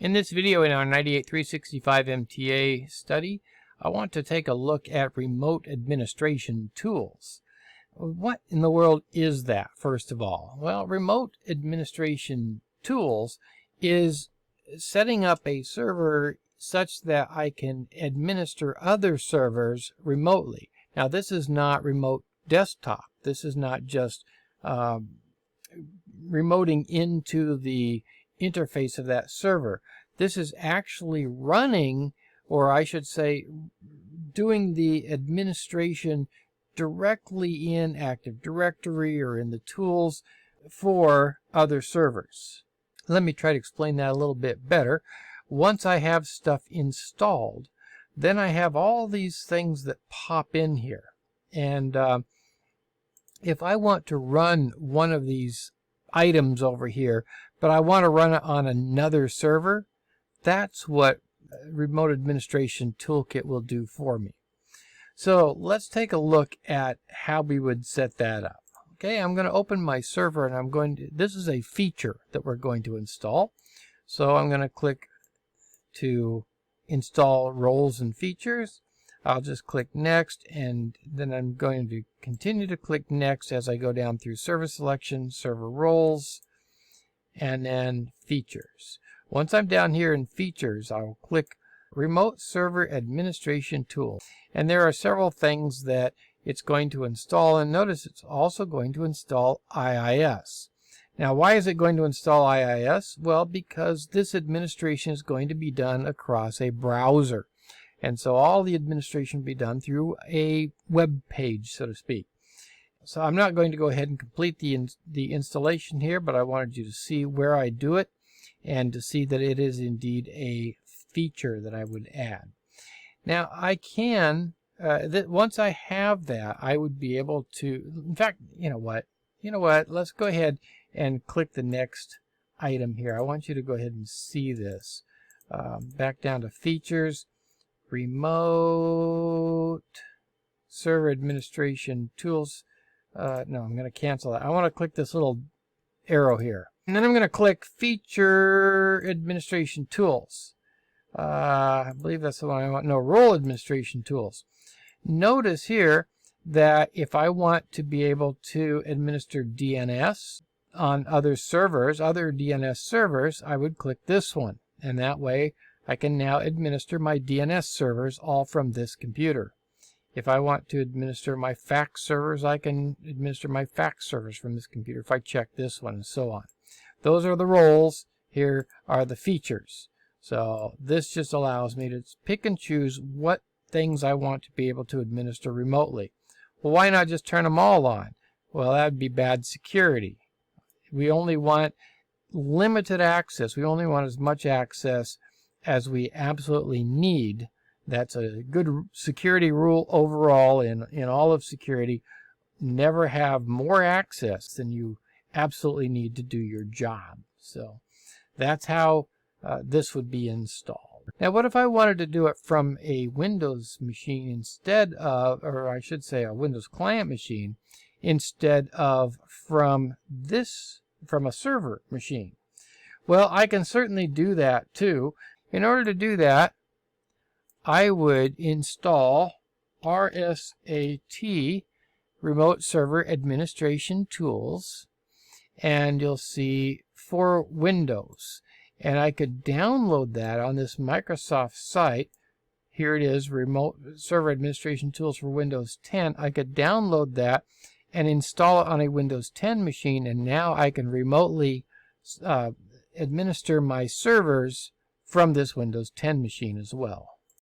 In this video in our 98365 MTA study, I want to take a look at remote administration tools. What in the world is that, first of all? Well, remote administration tools is setting up a server such that I can administer other servers remotely. Now, this is not remote desktop. This is not just remoting into the interface of that server. This is actually running, or I should say, doing the administration directly in Active Directory or in the tools for other servers. Let me try to explain that a little bit better. Once I have stuff installed, then I have all these things that pop in here. And if I want to run one of these items over here, but I want to run it on another server, that's what Remote Administration Toolkit will do for me. So let's take a look at how we would set that up. Okay, I'm going to open my server and I'm going to, this is a feature that we're going to install. So I'm going to click to install roles and features. I'll just click next, and then I'm going to continue to click next as I go down through server selection, server roles, and then features. Once I'm down here in features, I'll click Remote Server Administration Tool. And there are several things that it's going to install, and notice it's also going to install IIS. Now, why is it going to install IIS? Well, because this administration is going to be done across a browser. And so all the administration will be done through a web page, so to speak. So I'm not going to go ahead and complete the installation here, but I wanted you to see where I do it and to see that it is indeed a feature that I would add. Now, I can, once I have that, I would be able to, in fact, you know what, let's go ahead and click the next item here. I want you to go ahead and see this. Back down to features, remote server administration tools. No, I'm going to cancel that. I want to click this little arrow here. And then I'm going to click feature administration tools. I believe that's the one I want. No, role administration tools. Notice here that if I want to be able to administer DNS on other servers, other DNS servers, I would click this one. And that way I can now administer my DNS servers all from this computer. If I want to administer my fax servers, I can administer my fax servers from this computer if I check this one, and so on. Those are the roles. Here are the features. So this just allows me to pick and choose what things I want to be able to administer remotely. Well, why not just turn them all on? Well, that would be bad security. We only want limited access. We only want as much access as we absolutely need. That's a good security rule overall in all of security. Never have more access than you absolutely need to do your job. So that's how this would be installed. Now, what if I wanted to do it from a Windows machine instead of, or I should say a Windows client machine, instead of from a server machine? Well, I can certainly do that too. In order to do that, I would install RSAT, Remote Server Administration Tools, and you'll see for Windows. And I could download that on this Microsoft site. Here it is, Remote Server Administration Tools for Windows 10. I could download that and install it on a Windows 10 machine, and now I can remotely administer my servers from this Windows 10 machine as well.